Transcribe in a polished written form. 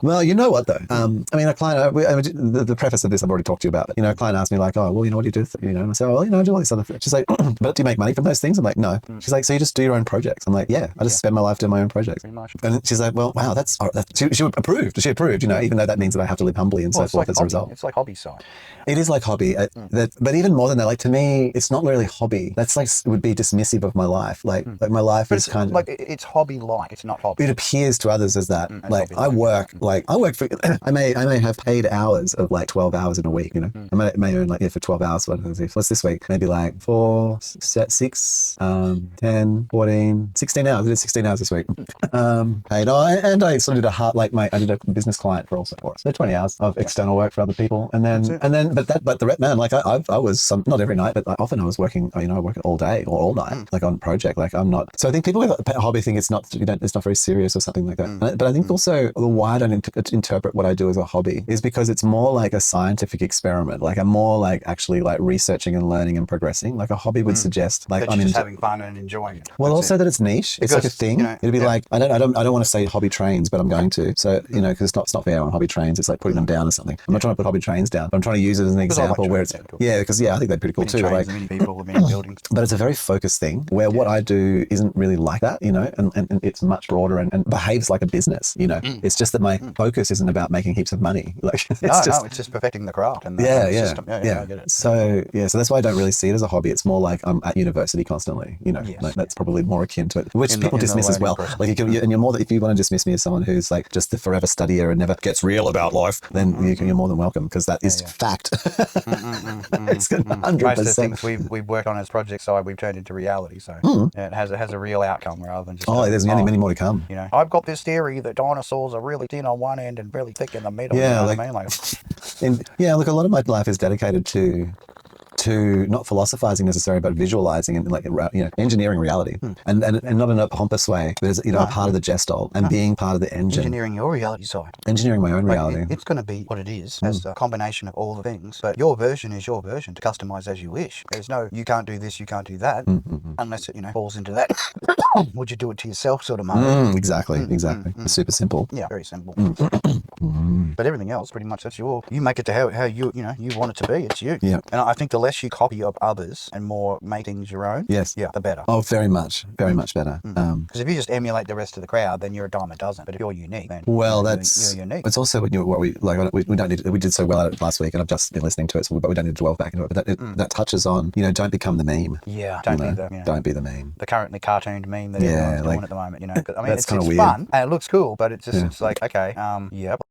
Well, you know what though? I mean, a client, the preface of this I've already talked to you about. But, a client asked me like, "Oh, well, what do you do?" And I say, "Oh, well, I do all this other." She's like, "But do you make money from those things?" I'm like, "No." She's like, "So you just do your own projects?" I'm like, "Yeah, I just spend my life doing my own projects." Pretty much. And she's like, "Well, wow, that's she approved. She approved, even though that means that I have to live humbly and so forth as a result. It's like hobby side. It is like hobby, but even more than that, like to me, it's not really hobby. That's like would be dismissive of my life. Like my life is kind of like it's hobby-like. It's not hobby. It appears to others as that. Like I work for. I may have paid hours of like 12 hours in a week. I may earn like for 12 hours. What's this week? Maybe like 4, 6, 10, 14, 16 hours. I did 16 hours this week. Paid. And I sort of did I did a business client for also. So 20 hours of external work for other people, but the rep man, like I was not every night, but often I was working. I work all day or all night, like on project. Like I'm not. So I think people with a hobby think it's not very serious or something like that. But I think also why I don't interpret what I do as a hobby is because it's more like a scientific experiment. Like I'm more like actually like researching and learning and progressing. Like a hobby would suggest like I'm just having fun and enjoying it. Well, also that it's niche. It's like a thing. It'd be like I don't want to say hobby trains, but I'm going to. So because it's not fair on hobby trains. It's like putting them down or something. I'm not trying to put hobby trains down. But I'm trying to use it as an example where it's because I think they're pretty cool too. Like many people, many buildings. But it's a very focused thing where what I do isn't really like that, and it's much broader and behaves like a business. It's just that my focus isn't about making heaps of money. Like it's just perfecting the craft and the system. I get it. So that's why I don't really see it as a hobby. It's more like I'm at university constantly. Like that's probably more akin to it, which people dismiss as well. Process. Like and you're more if you want to dismiss me as someone who's like just the forever studier and never gets real about life, then you're more than welcome because that is fact. It's 100%. Most of the things we've worked on as project side, we've turned into reality. So it has a real outcome rather than just. There's many more to come. I've got this theory that dinosaurs are really thin on one end and really thick in the middle. Yeah, what I mean? Look, a lot of my life is dedicated to not philosophizing necessarily, but visualizing and engineering reality, and not in a pompous way. There's a part of the gestalt and being part of the engine. Engineering your reality side. Engineering my own reality. It's going to be what it is as a combination of all the things, but your version is your version to customize as you wish. There's no you can't do this, you can't do that, unless it falls into that. Would you do it to yourself sort of moment? Exactly. It's super simple. Yeah, very simple. But everything else, pretty much, that's you make it to how you want it to be. It's you. Yeah. And I think the less you copy of others and more make things your own, the better. Oh, very much better. Because if you just emulate the rest of the crowd, then you're a dime a dozen. But if you're unique, then that's you're unique. It's also we don't need we did so well at it last week, and I've just been listening to it, but we don't need to dwell back into it. But that touches on don't become the meme. Yeah, don't be the meme. The currently cartooned meme that everyone's doing at the moment. I mean, it's weird. fun and it looks cool, but it's just it's like okay, yep.